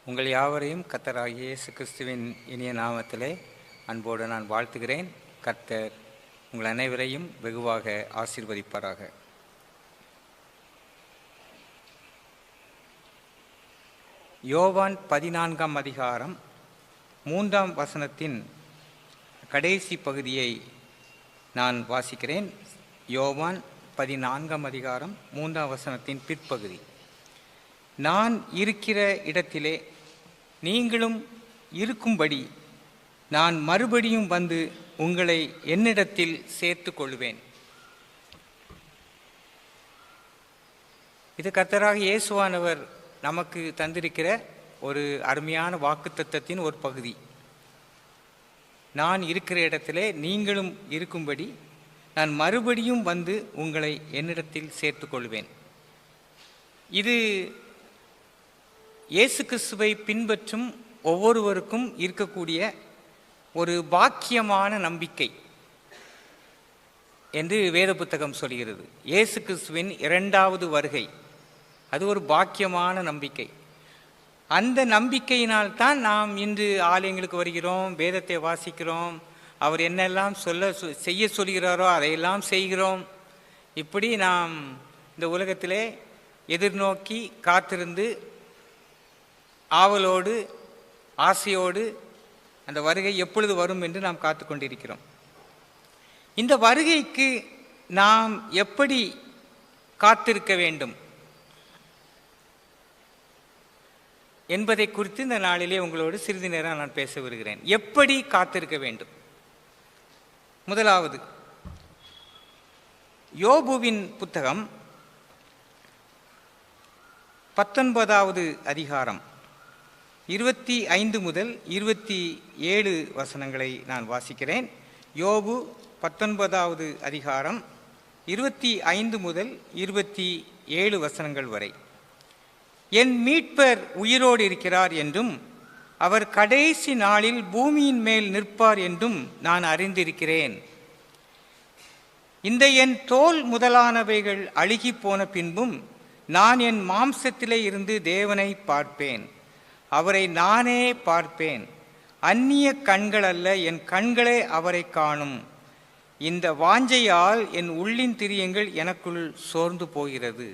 உங்கள் யாவரையும் கர்த்தராகிய இயேசு கிறிஸ்துவின் இனிய நாமத்திலே அன்போடு நான் வாழ்த்துகிறேன். கர்த்தர் உங்கள் அனைவரையும் வெகுவாக ஆசீர்வதிப்பாராக. யோவான் 14ஆம் அதிகாரம் 3ஆம் வசனத்தின் கடைசி பகுதியை நான் வாசிக்கிறேன். யோவான் 14ஆம் அதிகாரம் 3ஆம் வசனத்தின் பிற்பகுதி. நான் இருக்கிற இடத்திலே நீங்களும் இருக்கும்படி நான் மறுபடியும் வந்து உங்களை என்னிடத்தில் சேர்த்து கொள்வேன். இது கர்த்தராக இயேசுவானவர் நமக்கு தந்திருக்கிற ஒரு அருமையான வாக்குத்தத்தத்தின் ஒரு பகுதி. நான் இருக்கிற இடத்திலே நீங்களும் இருக்கும்படி நான் மறுபடியும் வந்து உங்களை என்னிடத்தில் சேர்த்து கொள்வேன். இது இயேசு கிறிஸ்துவை பின்பற்றும் ஒவ்வொருவருக்கும் இருக்கக்கூடிய ஒரு பாக்கியமான நம்பிக்கை என்று வேத புத்தகம் சொல்கிறது. இயேசு கிறிஸ்துவின் 2வது வருகை அது ஒரு பாக்கியமான நம்பிக்கை. அந்த நம்பிக்கையினால் தான் நாம் இன்று ஆலயங்களுக்கு வருகிறோம், வேதத்தை வாசிக்கிறோம், அவர் என்னெல்லாம் செய்ய சொல்கிறாரோ அதையெல்லாம் செய்கிறோம். இப்படி நாம் இந்த உலகத்திலே எதிர்நோக்கி காத்திருந்து ஆவலோடு ஆசையோடு அந்த வருகை எப்பொழுது வரும் என்று நாம் காத்து கொண்டிருக்கிறோம். இந்த வருகைக்கு நாம் எப்படி காத்திருக்க வேண்டும் என்பதை குறித்து இந்த நாளிலே உங்களோடு சிறிது நேரம் நான் பேச வருகிறேன். எப்படி காத்திருக்க வேண்டும்? முதலாவது, யோபுவின் புத்தகம் 19வது அதிகாரம் 25 முதல் 27 வசனங்களை நான் வாசிக்கிறேன். யோபு 19வது அதிகாரம் 25 முதல் 27 வசனங்கள் வரை. என் மீட்பர் உயிரோடு இருக்கிறார் என்றும் அவர் கடைசி நாளில் பூமியின் மேல் நிற்பார் என்றும் நான் அறிந்திருக்கிறேன். இந்த என் தோல் முதலானவைகள் அழுகி போன பின்பும் நான் என் மாம்சத்திலே இருந்து தேவனை பார்ப்பேன், அவரை நானே பார்ப்பேன். அந்நிய கண்கள் அல்ல, என் கண்களே அவரை காணும். இந்த வாஞ்சையால் என் உள்ளின் திரியங்கள் எனக்குள் சோர்ந்து போகிறது.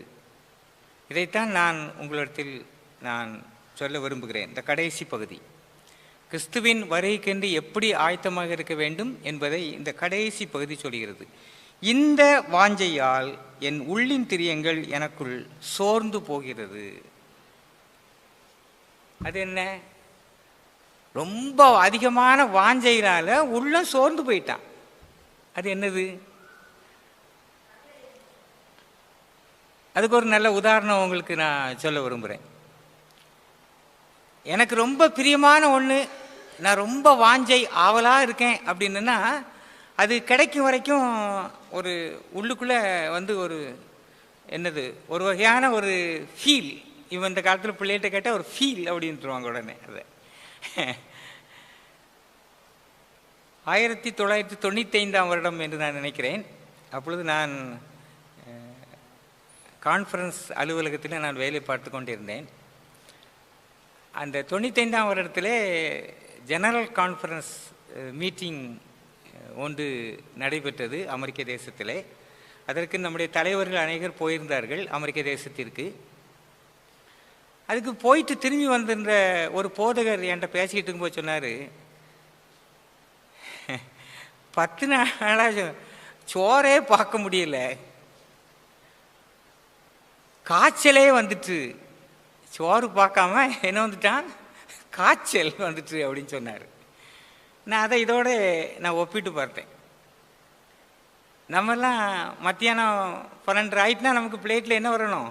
இதைத்தான் நான் உங்களிடத்தில் நான் சொல்ல விரும்புகிறேன். இந்த கடைசி பகுதி கிறிஸ்துவின் வருகைக்கென்று எப்படி ஆயத்தமாக இருக்க வேண்டும் என்பதை இந்த கடைசி பகுதி சொல்கிறது. இந்த வாஞ்சையால் என் உள்ளின் திரியங்கள் எனக்குள் சோர்ந்து போகிறது. அது என்ன? ரொம்ப அதிகமான வாஞ்சையினால உள்ளம் சோர்ந்து போயிட்டான். அது என்னது? அதுக்கு ஒரு நல்ல உதாரணம் உங்களுக்கு நான் சொல்ல விரும்புகிறேன். எனக்கு ரொம்ப பிரியமான ஒன்று, நான் ரொம்ப வாஞ்சை ஆவலாக இருக்கேன் அப்படின்னா அது கிடைக்கும் வரைக்கும் ஒரு உள்ளுக்குள்ளே வந்து ஒரு என்னது ஒரு வகையான ஒரு ஃபீல். இவன் இந்த காலத்தில் பிள்ளைகிட்ட கேட்டால் ஒரு ஃபீல் அப்படின்ட்டுருவாங்க உடனே. அதை 1995ஆம் வருடம் என்று நான் நினைக்கிறேன். அப்பொழுது நான் கான்ஃபரன்ஸ் அலுவலகத்தில் நான் வேலை பார்த்து கொண்டிருந்தேன். அந்த 95ஆம் வருடத்தில் ஜெனரல் கான்ஃபரன்ஸ் மீட்டிங் ஒன்று நடைபெற்றது அமெரிக்க தேசத்திலே. அதற்கு நம்முடைய தலைவர்கள் அநேகர் போயிருந்தார்கள் அமெரிக்க தேசத்திற்கு. அதுக்கு போயிட்டு திரும்பி வந்திருந்த ஒரு போதகர் என்கிட்ட பேசிக்கிட்டு இருக்கும்போது சொன்னார், 10 நாளாக சோறே பார்க்க முடியல, காய்ச்சலே வந்துட்டு, சோறு பார்க்காம என்ன வந்துட்டான், காய்ச்சல் வந்துட்டு அப்படின்னு சொன்னார். நான் அதை இதோடு நான் ஒப்பிட்டு பார்த்தேன். நம்மெல்லாம் மத்தியானம் 12 ஆகிட்டுனா நமக்கு பிளேட்டில் என்ன வரணும்?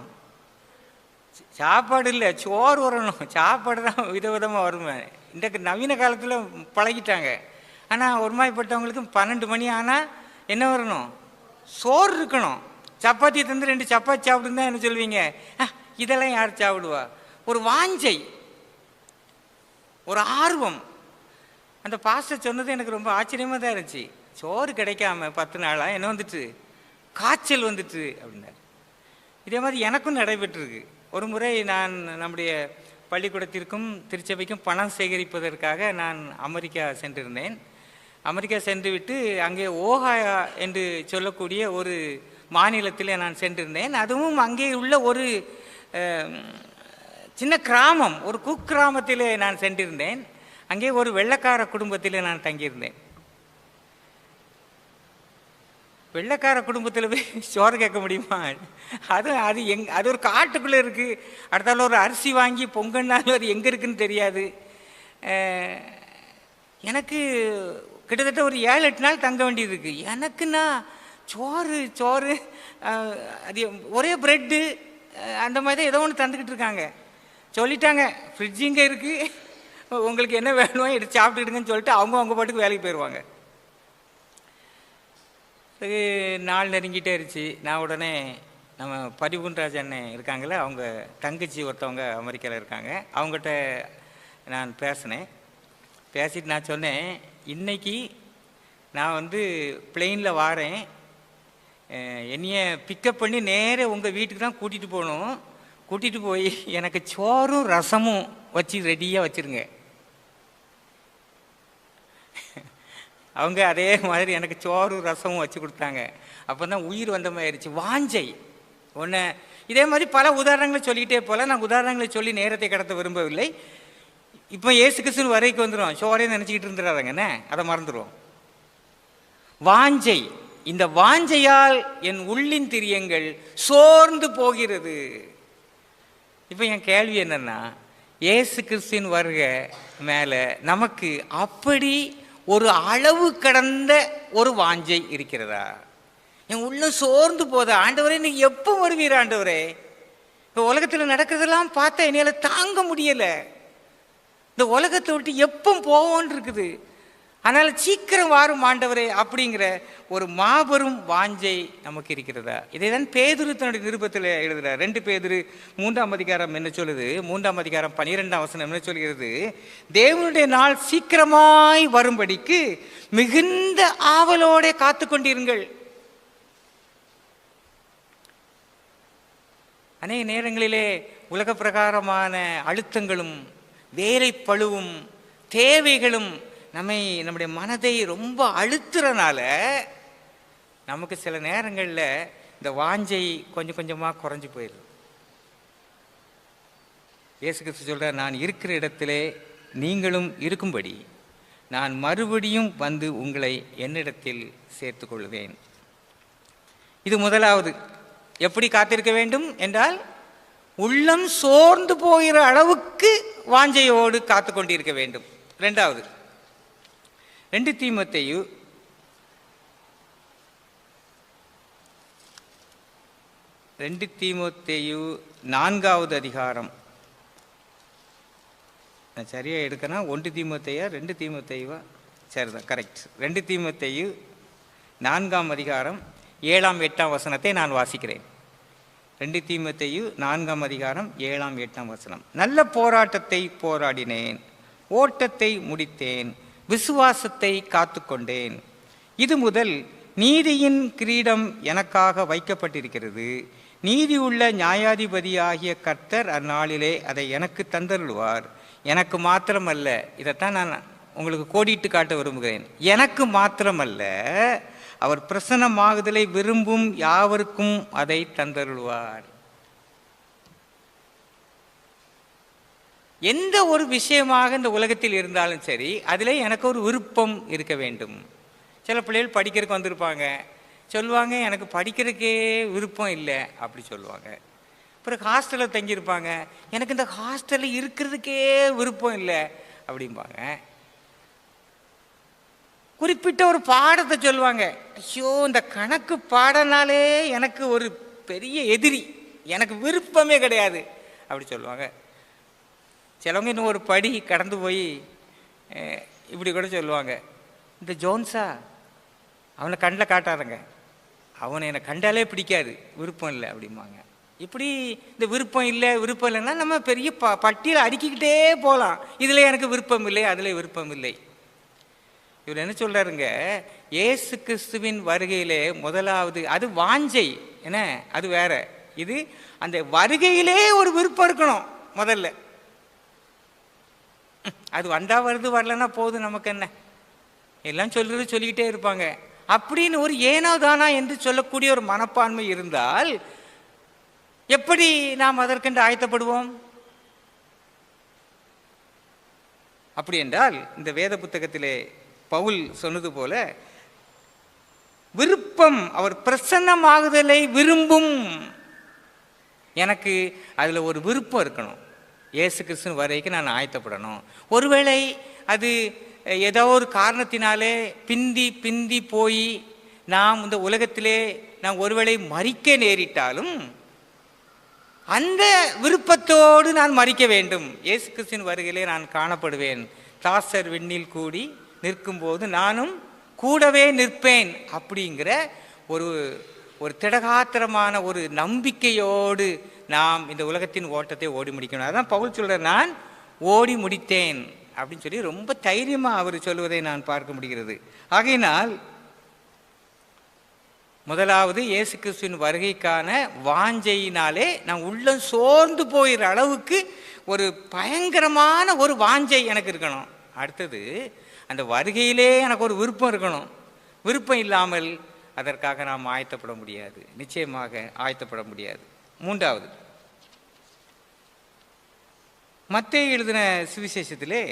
சாப்பாடு இல்லை, சோறு வரணும். சாப்பாடு தான் விதவிதமாக வருமே. இன்றைக்கு நவீன காலத்தில் பழகிட்டாங்க. ஆனால் ஒருமாய்ப்பட்டவங்களுக்கு 12 மணி ஆனால் என்ன வரணும்? சோறு இருக்கணும். சப்பாத்தி தந்து 2 சப்பாத்தி சாப்பிடுன்னு தான் என்ன சொல்வீங்க? இதெல்லாம் யார் சாப்பிடுவா? ஒரு வாஞ்சை, ஒரு ஆர்வம். அந்த பாஸ்டர் சொன்னது எனக்கு ரொம்ப ஆச்சரியமாக தான் இருந்துச்சு. சோறு கிடைக்காம 10 நாளாக என்ன வந்துட்டு, காய்ச்சல் வந்துட்டு அப்படின்னாரு. இதே மாதிரி எனக்கும் நடைபெற்றிருக்கு. ஒரு முறை நான் நம்முடைய பள்ளிக்கூடத்திற்கும் திருச்சபைக்கும் பணம் சேகரிப்பதற்காக நான் அமெரிக்கா சென்றிருந்தேன். அமெரிக்கா சென்றுவிட்டு அங்கே ஓஹாயா என்று சொல்லக்கூடிய ஒரு மாநிலத்தில் நான் சென்றிருந்தேன். அதுவும் அங்கே உள்ள ஒரு சின்ன கிராமம், ஒரு குக்கிராமத்தில் நான் சென்றிருந்தேன். அங்கே ஒரு வெள்ளைக்கார குடும்பத்தில் நான் தங்கியிருந்தேன். வெள்ளைக்கார குடும்பத்தில் போய் சோறு கேட்க முடியுமா? அது அது ஒரு காட்டுக்குள்ளே இருக்குது. அடுத்தால ஒரு அரிசி வாங்கி பொங்கல்னாலும் அது எங்கே இருக்குதுன்னு தெரியாது. எனக்கு கிட்டத்தட்ட ஒரு 7-8 நாள் தங்க வேண்டியது இருக்குது. எனக்குன்னா சோறு அது ஒரே ப்ரெட்டு அந்த மாதிரி தான் ஏதோ ஒன்று தந்துக்கிட்டு இருக்காங்க. சொல்லிட்டாங்க, ஃப்ரிட்ஜ் இங்கே இருக்குது, உங்களுக்கு என்ன வேணுமோ எடுத்து சாப்பிட்டுடுங்கன்னு சொல்லிட்டு அவங்க பாட்டுக்கு வேலைக்கு போயிடுவாங்க. அது நாள் நெருங்கிட்டே இருந்துச்சு. நான் உடனே நம்ம பதிவுன்ராஜ் அண்ணன் இருக்காங்களே, அவங்க தங்கச்சி ஒருத்தவங்க அமெரிக்காவில் இருக்காங்க, அவங்ககிட்ட நான் பேசினேன். பேசிட்டு நான் சொன்னேன், இன்றைக்கி நான் பிளெயினில் வாரேன், என்னைய பிக்கப் பண்ணி நேராக உங்கள் வீட்டுக்கு தான் கூட்டிகிட்டு போகணும். கூட்டிகிட்டு போய் எனக்கு சோறும் ரசமும் வச்சு ரெடியாக வச்சுருங்க. அவங்க அதே மாதிரி எனக்கு சோறு ரசமும் வச்சு கொடுத்தாங்க. அப்போ தான் உயிர் வந்த மாதிரி ஆயிடுச்சு. வாஞ்சை ஒன்று. இதே மாதிரி பல உதாரணங்களை சொல்லிக்கிட்டே போல. நான் உதாரணங்களை சொல்லி நேரத்தை கடத்த விரும்பவில்லை. இப்போ ஏசு கிறிஸ்துவின் வரைக்கும் வந்துடும். சோறே நினச்சிக்கிட்டு இருந்துடாதங்கண்ணே, அதை மறந்துடுவோம். வாஞ்சை, இந்த வாஞ்சையால் என் உள்ளின் திரியங்கள் சோர்ந்து போகிறது. இப்போ என் கேள்வி என்னன்னா, ஏசு கிறிஸ்துவின் வருகை மேலே நமக்கு அப்படி ஒரு அளவு கடந்த ஒரு வாஞ்சை இருக்கிறதா? என் உள்ள சோர்ந்து போதா? ஆண்டவரே, நீங்க எப்போ வருவீர் ஆண்டவரே? இப்போ உலகத்தில் நடக்கிறதெல்லாம் பார்த்தா என்னால் தாங்க முடியலை. இந்த உலகத்தை விட்டு எப்போ போவோன்னு இருக்குது. அதனால் சீக்கிரம் வாரும் ஆண்டவரே அப்படிங்கிற ஒரு மாபெரும் வாஞ்சை நமக்கு இருக்கிறதா? இதை தான் பேதுரு தன்னுடைய நிருபத்தில் எழுதுகிறார். 2 பேதுரு 3ஆம் அதிகாரம் என்ன சொல்லுது? 3ஆம் அதிகாரம் 12ஆம் வசனம் என்ன சொல்கிறது? தேவனுடைய நாள் சீக்கிரமாய் வரும்படிக்கு மிகுந்த ஆவலோட காத்து கொண்டிருங்கள். அநேக நேரங்களிலே உலக பிரகாரமான அழுத்தங்களும் வேலை பளுவும் தேவைகளும் நம்முடைய மனதை ரொம்ப அழுத்துறனால நமக்கு சில நேரங்களில் இந்த வாஞ்சை கொஞ்சம் கொஞ்சமாக குறைஞ்சி போயிடுது. இயேசு கிறிஸ்து சொல்கிறார், நான் இருக்கிற இடத்திலே நீங்களும் இருக்கும்படி நான் மறுபடியும் வந்து உங்களை என்னிடத்தில் சேர்த்து கொள்வேன். இது முதலாவது. எப்படி காத்திருக்க வேண்டும் என்றால், உள்ளம் சோர்ந்து போகிற அளவுக்கு வாஞ்சையோடு காத்து கொண்டிருக்க வேண்டும். 2வது, 2 தீமோத்தேயு 4வது அதிகாரம். நான் சரியாக எடுக்கனா 1 தீமோத்தேயா 2 தீமோத்தேயுவா? சரிதான், கரெக்ட். 2 தீமோத்தேயு 4ஆம் அதிகாரம் 7ஆம் 8ஆம் வசனத்தை நான் வாசிக்கிறேன். 2 தீமோத்தேயு 4ஆம் அதிகாரம் 7ஆம் 8ஆம் வசனம். நல்ல போராட்டத்தை போராடினேன், ஓட்டத்தை முடித்தேன், விசுவாசத்தை காத்து கொண்டேன். இது முதல் நீதியின் கிரீடம் எனக்காக வைக்கப்பட்டிருக்கிறது. நீதியுள்ள நியாயாதிபதியாகிய கர்த்தர் அந்நாளிலே அதை எனக்கு தந்தருள்வார். எனக்கு மாத்திரமல்ல, இதைத்தான் நான் உங்களுக்கு கோடிட்டு காட்ட விரும்புகிறேன், எனக்கு மாத்திரமல்ல, அவர் பிரசன்னமாகுதலை விரும்பும் யாவருக்கும் அதை தந்தருள்வார். எந்த ஒரு விஷயமாக இந்த உலகத்தில் இருந்தாலும் சரி, அதிலே எனக்கு ஒரு விருப்பம் இருக்க வேண்டும். சில பிள்ளைகள் படிக்கிறதுக்கு வந்திருப்பாங்க, சொல்லுவாங்க எனக்கு படிக்கிறதுக்கே விருப்பம் இல்லை அப்படி சொல்லுவாங்க. பிறகு ஹாஸ்டலில் தங்கியிருப்பாங்க, எனக்கு இந்த ஹாஸ்டலில் இருக்கிறதுக்கே விருப்பம் இல்லை அப்படிம்பாங்க. குறிப்பிட்ட ஒரு பாடத்தை சொல்லுவாங்க, ஐயோ இந்த கணக்கு பாடனாலே எனக்கு ஒரு பெரிய எதிரி, எனக்கு விருப்பமே கிடையாது அப்படி சொல்லுவாங்க. சிலவங்க இன்னும் ஒரு படி கடந்து போய் இப்படி கூட சொல்லுவாங்க, இந்த ஜோன்ஸா அவனை கண்ணில் காட்டாதங்க, அவனை என்னை கண்டாலே பிடிக்காது, விருப்பம் இல்லை அப்படிம்பாங்க. இப்படி இந்த விருப்பம் இல்லைன்னா நம்ம பெரிய பட்டியலை அடுக்கிக்கிட்டே போகலாம். இதில் எனக்கு விருப்பம் இல்லை, அதில் விருப்பம் இல்லை. இவர் என்ன சொல்கிறாருங்க, இயேசு கிறிஸ்துவின் வருகையிலே முதலாவது அது வாஞ்சை, என்ன அது வேற. இது அந்த வருகையிலே ஒரு விருப்பம் இருக்கணும் முதல்ல. அது வந்தால் வருது, வரலன்னா போதும், நமக்கு என்ன, எல்லாம் சொல்லிக்கிட்டே இருப்பாங்க அப்படின்னு ஒரு ஏனோ தானா என்று சொல்லக்கூடிய ஒரு மனப்பான்மை இருந்தால் எப்படி நாம் அதற்கென்று ஆயத்தப்படுவோம்? அப்படி என்றால் இந்த வேத புத்தகத்திலே பவுல் சொன்னது போல விருப்பம், அவர் பிரசன்னமாகுதலை விரும்பும். எனக்கு அதில் ஒரு விருப்பம் இருக்கணும். இயேசு கிறிஸ்து வரைக்கும் நான் ஆயத்தப்படணும். ஒருவேளை அது ஏதோ ஒரு காரணத்தினாலே பிந்தி போய் நாம் இந்த உலகத்திலே நாம் ஒருவேளை மரிக்க நேரிட்டாலும் அந்த விருப்பத்தோடு நான் மரிக்க வேண்டும். இயேசு கிறிஸ்துவின் வருகையிலே நான் காணப்படுவேன். தாசர் விண்ணில் கூடி நிற்கும்போது நானும் கூடவே நிற்பேன் அப்படிங்கிற ஒரு திடகாத்திரமான ஒரு நம்பிக்கையோடு நாம் இந்த உலகத்தின் ஓட்டத்தை ஓடி முடிக்கணும். அதான் பவுல் சொல்கிறார், நான் ஓடி முடித்தேன் அப்படின்னு சொல்லி ரொம்ப தைரியமாக அவர் சொல்வதை நான் பார்க்க முடிகிறது. ஆகையினால் முதலாவது இயேசு கிறிஸ்துவின் வருகைக்கான வாஞ்சையினாலே நான் உள்ளம் சோர்ந்து போயிற அளவுக்கு ஒரு பயங்கரமான ஒரு வாஞ்சை எனக்கு இருக்கணும். அடுத்தது அந்த வருகையிலே எனக்கு ஒரு விருப்பம் இருக்கணும். விருப்பம் இல்லாமல் அதற்காக நாம் ஆயத்தப்பட முடியாது, நிச்சயமாக ஆயத்தப்பட முடியாது. மூன்றாவது, மத்தேயு எழுதின சுவிசேஷத்திலே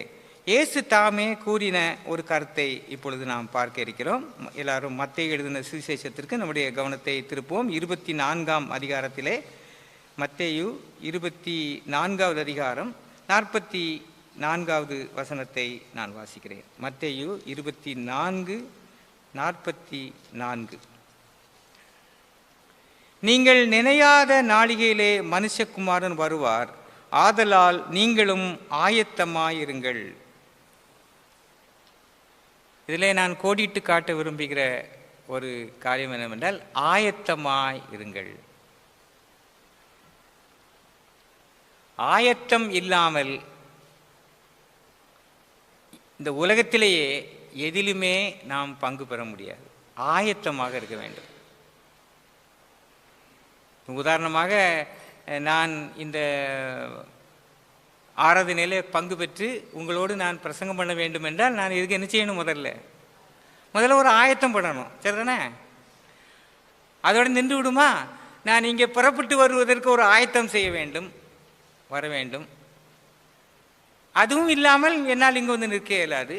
இயேசு தாமே கூறின ஒரு கருத்தை இப்பொழுது நாம் பார்க்க இருக்கிறோம். எல்லாரும் மத்தேயு எழுதின சுவிசேஷத்திற்கு நம்முடைய கவனத்தை திருப்புவோம். 24ஆம் அதிகாரத்திலே, மத்தேயு 24வது அதிகாரம் 44வது வசனத்தை நான் வாசிக்கிறேன். மத்தேயு 24:44. நீங்கள் நினையாத நாளிகையிலே மனுஷகுமாரன் வருவார், ஆதலால் நீங்களும் ஆயத்தமாயிருங்கள். இதிலே நான் கோடிட்டு காட்ட விரும்புகிற ஒரு காரியம் என்னவென்றால், ஆயத்தமாய் இருங்கள். ஆயத்தம் இல்லாமல் இந்த உலகத்திலேயே எதிலுமே நாம் பங்கு பெற முடியாது. ஆயத்தமாக இருக்க வேண்டும். உதாரணமாக, நான் இந்த ஆராதனையிலே பங்கு பெற்று உங்களோடு நான் பிரசங்கம் பண்ண வேண்டும் என்றால் நான் இதுக்கு என்ன செய்யணும்? முதல்ல ஒரு ஆயத்தம் பண்ணணும், சரிதானே? அதோடு நின்று விடுமா? நான் இங்கே புறப்பட்டு வருவதற்கு ஒரு ஆயத்தம் செய்ய வேண்டும், வர வேண்டும். அதுவும் இல்லாமல் என்னால் இங்கே வந்து நிற்க இயலாது.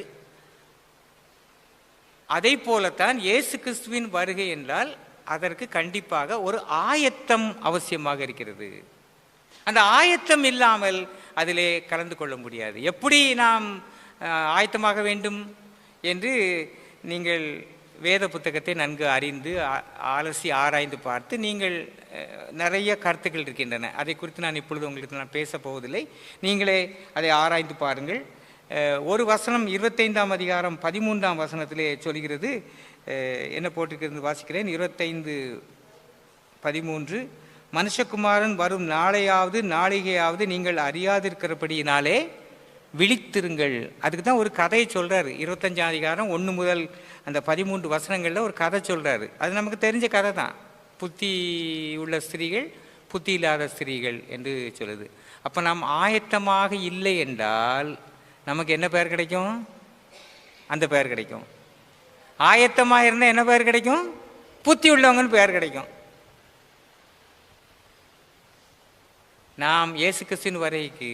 அதை போலத்தான் இயேசு கிறிஸ்துவின் வருகை என்றால் அதற்கு கண்டிப்பாக ஒரு ஆயத்தம் அவசியமாக இருக்கிறது. அந்த ஆயத்தம் இல்லாமல் அதிலே கலந்து கொள்ள முடியாது. எப்படி நாம் ஆயத்தமாக வேண்டும் என்று நீங்கள் வேத புத்தகத்தை நன்கு அறிந்து அலசி ஆராய்ந்து பார்த்து நீங்கள் நிறைய கருத்துக்கள் இருக்கின்றன. அதை குறித்து நான் இப்பொழுது உங்களுக்கு நான் பேச போவதில்லை. நீங்களே அதை ஆராய்ந்து பாருங்கள். ஒரு வசனம் 25ஆம் அதிகாரம் 13ஆம் வசனத்திலே சொல்கிறது. என்ன போட்டிருக்கிறது வாசிக்கிறேன். 25:13. மனுஷகுமாரன் வரும் நாளையாவது நாளிகையாவது நீங்கள் அறியாதிருக்கிறபடியினாலே விழித்திருங்கள். அதுக்கு தான் ஒரு கதையை சொல்கிறார். 25ஆம் அதிகாரம் 1 முதல் அந்த 13 வசனங்களில் ஒரு கதை சொல்கிறாரு. அது நமக்கு தெரிஞ்ச கதை தான். புத்தி உள்ள ஸ்திரீகள், புத்தி இல்லாத ஸ்திரீகள் என்று சொல்லுது. அப்போ நாம் ஆயத்தமாக இல்லை என்றால் நமக்கு என்ன பெயர் கிடைக்கும்? அந்த பெயர் கிடைக்கும். ஆயத்தமாக இருந்தால் என்ன பெயர் கிடைக்கும்? புத்தி உள்ளவங்கன்னு பெயர் கிடைக்கும். நாம் இயேசு கிறிஸ்துவின் வருகைக்கு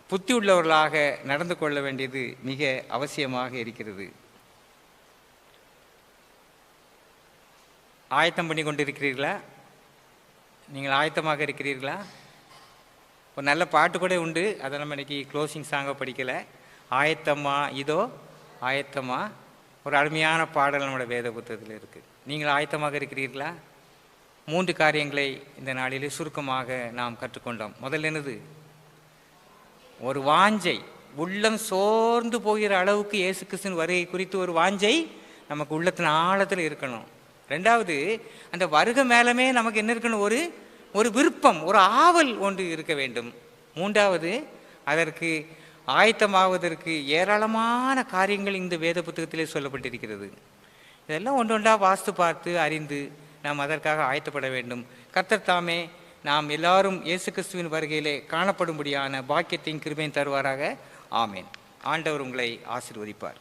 புத்தி உள்ளவர்களாக நடந்து கொள்ள வேண்டியது மிக அவசியமாக இருக்கிறது. ஆயத்தம் பண்ணி கொண்டு இருக்கிறீர்களா? நீங்கள் ஆயத்தமாக இருக்கிறீர்களா? ஒரு நல்ல பாட்டு கூட உண்டு, அதை நம்ம இன்னைக்கு க்ளோசிங் சாங்கை படிக்கலை. ஆயத்தமா இதோ ஆயத்தமா, ஒரு அருமையான பாடல் நம்முடைய வேத புத்தகத்தில் இருக்குது. நீங்கள் ஆயத்தமாக இருக்கிறீர்களா? 3 காரியங்களை இந்த நாளிலே சுருக்கமாக நாம் கற்றுக்கொண்டோம். முதல் என்னது? ஒரு வாஞ்சை, உள்ளம் சோர்ந்து போகிற அளவுக்கு இயேசு கிறிஸ்துவின் வருகை குறித்து ஒரு வாஞ்சை நமக்கு உள்ளத்தின் ஆழத்தில் இருக்கணும். 2வது, அந்த வருகை மேலமே நமக்கு என்ன இருக்கணும்? ஒரு விருப்பம், ஒரு ஆவல் ஒன்று இருக்க வேண்டும். 3வது, அதற்கு ஆயத்தமாவதற்கு ஏராளமான காரியங்கள் இந்த வேத புத்தகத்திலே சொல்லப்பட்டிருக்கிறது. இதெல்லாம் ஒன்றொன்றாக வாஸ்து பார்த்து அறிந்து நாம் அதற்காக ஆயத்தப்பட வேண்டும். கர்த்தர் தாமே நாம் எல்லாரும் இயேசு கிறிஸ்துவின் வருகையிலே காணப்படும்படியான பாக்கியத்தையும் கிருபையும் தருவாராக. ஆமேன். ஆண்டவர் உங்களை ஆசீர்வதிப்பார்.